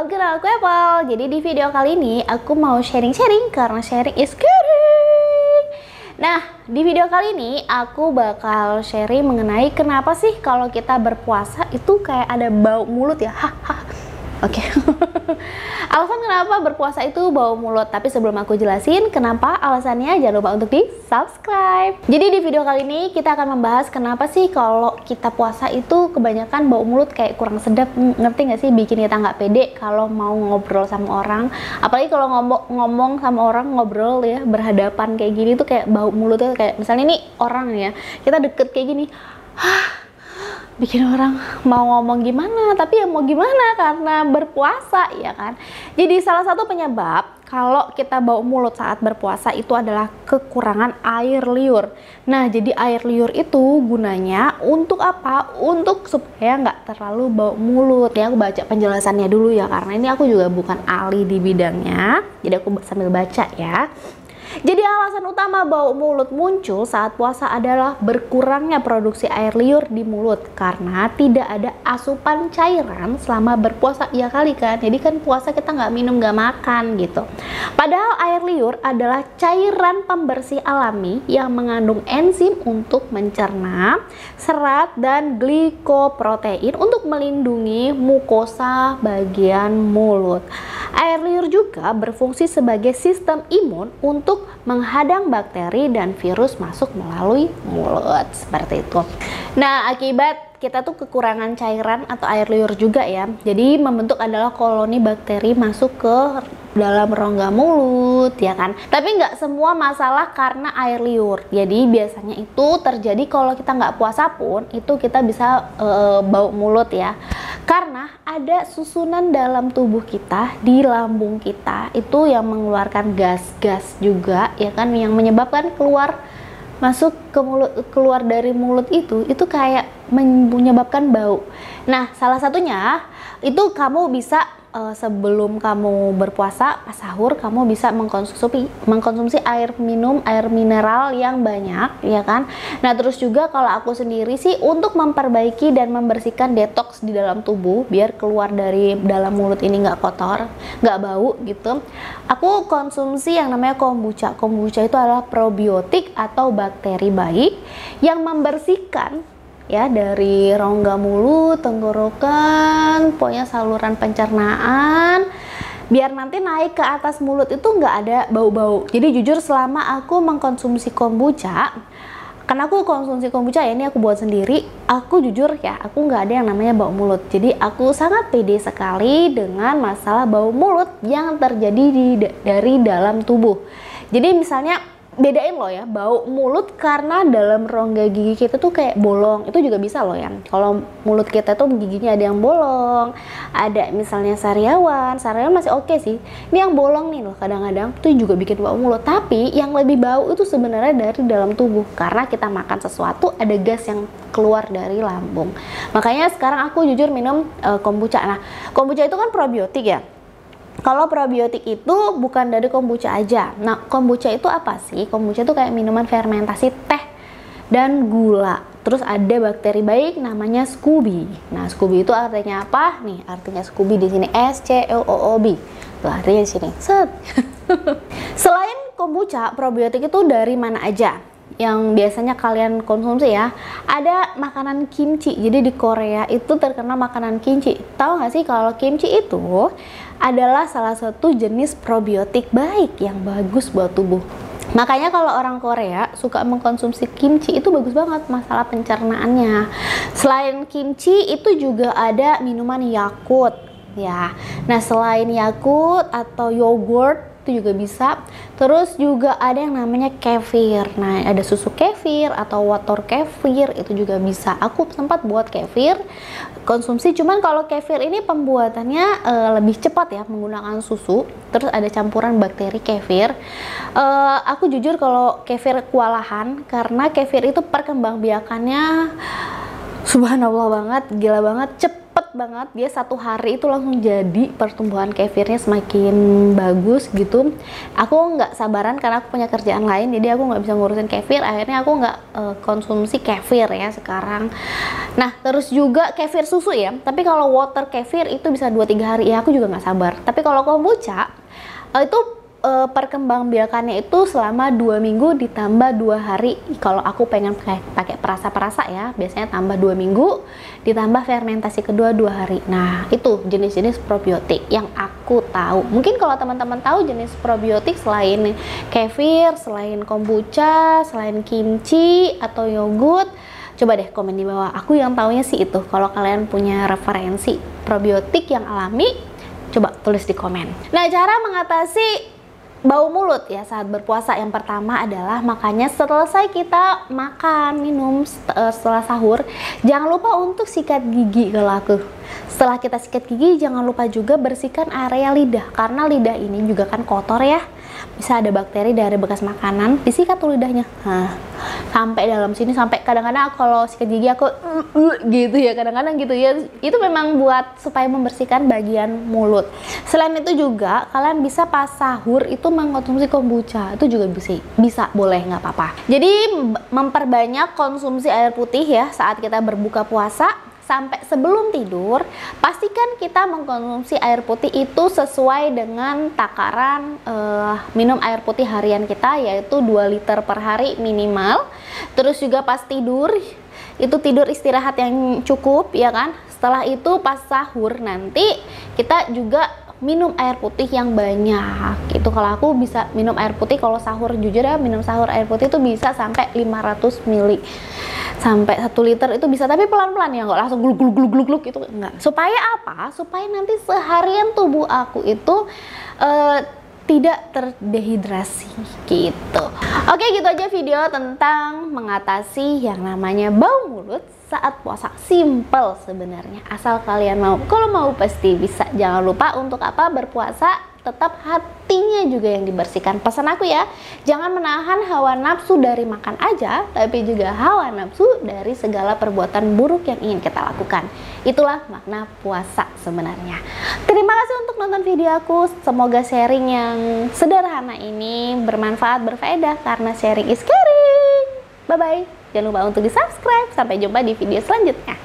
Salam kenal aku Apple. Jadi di video kali ini aku mau sharing-sharing karena sharing is caring. Nah, di video kali ini aku bakal sharing mengenai kenapa sih kalau kita berpuasa itu kayak ada bau mulut ya. Oke. Alasan kenapa berpuasa itu bau mulut. Tapi sebelum aku jelasin kenapa alasannya, jangan lupa untuk di subscribe. Jadi di video kali ini kita akan membahas kenapa sih kalau kita puasa itu kebanyakan bau mulut kayak kurang sedap. Ngerti nggak sih, bikin kita nggak pede kalau mau ngobrol sama orang. Apalagi kalau ngomong sama orang, ngobrol ya berhadapan kayak gini tuh kayak bau mulutnya kayak misalnya nih orang ya, kita deket kayak gini, bikin orang mau ngomong gimana, tapi ya mau gimana karena berpuasa ya kan. Jadi salah satu penyebab kalau kita bau mulut saat berpuasa itu adalah kekurangan air liur. Nah, jadi air liur itu gunanya untuk apa? Untuk supaya nggak terlalu bau mulut ya. Aku baca penjelasannya dulu ya, karena ini aku juga bukan ahli di bidangnya, jadi aku sambil baca ya. Jadi alasan utama bau mulut muncul saat puasa adalah berkurangnya produksi air liur di mulut karena tidak ada asupan cairan selama berpuasa. Ya kali kan, jadi kan puasa kita nggak minum nggak makan gitu. Padahal air liur adalah cairan pembersih alami yang mengandung enzim untuk mencerna serat dan glikoprotein untuk melindungi mukosa bagian mulut. Air liur juga berfungsi sebagai sistem imun untuk menghadang bakteri dan virus masuk melalui mulut, seperti itu. Nah, akibat kita tuh kekurangan cairan atau air liur juga ya, jadi membentuk adalah koloni bakteri masuk ke dalam rongga mulut ya kan. Tapi nggak semua masalah karena air liur. Jadi biasanya itu terjadi kalau kita nggak puasa pun itu kita bisa bau mulut ya, karena ada susunan dalam tubuh kita di lambung kita itu yang mengeluarkan gas-gas juga ya kan, yang menyebabkan masuk ke mulut, keluar dari mulut itu kayak menyebabkan bau. Nah, salah satunya itu kamu bisa sebelum kamu berpuasa pas sahur kamu bisa mengkonsumsi air mineral yang banyak ya kan. Nah, terus juga kalau aku sendiri sih untuk memperbaiki dan membersihkan detox di dalam tubuh biar keluar dari dalam mulut ini nggak kotor, nggak bau gitu, aku konsumsi yang namanya kombucha. Kombucha itu adalah probiotik atau bakteri baik yang membersihkan ya dari rongga mulut, tenggorokan, pokoknya saluran pencernaan, biar nanti naik ke atas mulut itu nggak ada bau-bau. Jadi jujur selama aku mengkonsumsi kombucha, karena aku konsumsi kombucha ya, ini aku buat sendiri, aku jujur ya, aku nggak ada yang namanya bau mulut. Jadi aku sangat pede sekali dengan masalah bau mulut yang terjadi dari dalam tubuh. Jadi misalnya bedain loh ya, bau mulut karena dalam rongga gigi kita tuh kayak bolong, itu juga bisa loh ya. Kalau mulut kita tuh giginya ada yang bolong, ada misalnya sariawan masih oke sih. Ini yang bolong nih loh, kadang-kadang tuh juga bikin bau mulut. Tapi yang lebih bau itu sebenarnya dari dalam tubuh, karena kita makan sesuatu ada gas yang keluar dari lambung. Makanya sekarang aku jujur minum kombucha. Nah, kombucha itu kan probiotik ya. Kalau probiotik itu bukan dari kombucha aja. Nah, kombucha itu apa sih? Kombucha itu kayak minuman fermentasi teh dan gula. Terus ada bakteri baik namanya SCOBY. Nah, SCOBY itu artinya apa? Nih, artinya SCOBY di sini SCOOB. Tuh artinya di sini. Set. Selain kombucha, probiotik itu dari mana aja yang biasanya kalian konsumsi ya? Ada makanan kimchi. Jadi di Korea itu terkenal makanan kimchi. Tahu nggak sih kalau kimchi itu adalah salah satu jenis probiotik baik yang bagus buat tubuh. Makanya kalau orang Korea suka mengkonsumsi kimchi itu bagus banget masalah pencernaannya. Selain kimchi itu juga ada minuman Yakult ya. Nah, selain Yakult atau yogurt itu juga bisa. Terus juga ada yang namanya kefir. Nah, ada susu kefir atau water kefir, itu juga bisa. Aku sempat buat kefir konsumsi, cuman kalau kefir ini pembuatannya lebih cepat ya, menggunakan susu. Terus ada campuran bakteri kefir. Aku jujur kalau kefir kewalahan karena kefir itu perkembangbiakannya Subhanallah banget, gila banget, cepet banget. Dia 1 hari itu langsung jadi, pertumbuhan kefirnya semakin bagus gitu. Aku nggak sabaran karena aku punya kerjaan lain, jadi aku nggak bisa ngurusin kefir. Akhirnya aku nggak konsumsi kefir ya sekarang. Nah, terus juga kefir susu ya. Tapi kalau water kefir itu bisa 2-3 hari ya, aku juga nggak sabar. Tapi kalau kombucha itu perkembangbiakannya itu selama 2 minggu ditambah 2 hari. Kalau aku pengen pakai perasa-perasa ya, biasanya tambah 2 minggu ditambah fermentasi kedua 2 hari. Nah, itu jenis-jenis probiotik yang aku tahu. Mungkin kalau teman-teman tahu jenis probiotik selain kefir, selain kombucha, selain kimchi atau yogurt, coba deh komen di bawah. Aku yang taunya sih itu. Kalau kalian punya referensi probiotik yang alami, coba tulis di komen. Nah, cara mengatasi bau mulut ya saat berpuasa, yang pertama adalah makanya selesai kita makan, minum, setelah sahur, jangan lupa untuk sikat gigi. Kalau aku, setelah kita sikat gigi, jangan lupa juga bersihkan area lidah, karena lidah ini juga kan kotor ya, bisa ada bakteri dari bekas makanan. Disikat tuh lidahnya, sampai dalam sini, sampai kadang-kadang kalau sikat gigi aku gitu ya, kadang-kadang gitu ya. Itu memang buat supaya membersihkan bagian mulut. Selain itu juga kalian bisa pas sahur itu mengkonsumsi kombucha, itu juga bisa boleh, nggak apa-apa. Jadi memperbanyak konsumsi air putih ya saat kita berbuka puasa. Sampai sebelum tidur, pastikan kita mengkonsumsi air putih itu sesuai dengan takaran minum air putih harian kita, yaitu 2 liter per hari minimal. Terus juga pas tidur, itu tidur istirahat yang cukup ya kan. Setelah itu pas sahur nanti kita juga minum air putih yang banyak. Itu kalau aku bisa minum air putih, kalau sahur jujur ya, minum sahur air putih itu bisa sampai 500 ml. Sampai 1 liter itu bisa, tapi pelan-pelan ya, nggak langsung gluk itu enggak. Supaya apa? Supaya nanti seharian tubuh aku itu tidak terdehidrasi gitu. Oke, gitu aja video tentang mengatasi yang namanya bau mulut saat puasa. Simple sebenarnya, asal kalian mau. Kalau mau pasti bisa. Jangan lupa untuk apa? Berpuasa tetap hatinya juga yang dibersihkan. Pesan aku ya, jangan menahan hawa nafsu dari makan aja, tapi juga hawa nafsu dari segala perbuatan buruk yang ingin kita lakukan. Itulah makna puasa sebenarnya. Terima kasih untuk nonton video aku. Semoga sharing yang sederhana ini bermanfaat, berfaedah, karena sharing is caring. Bye bye. Jangan lupa untuk di subscribe. Sampai jumpa di video selanjutnya.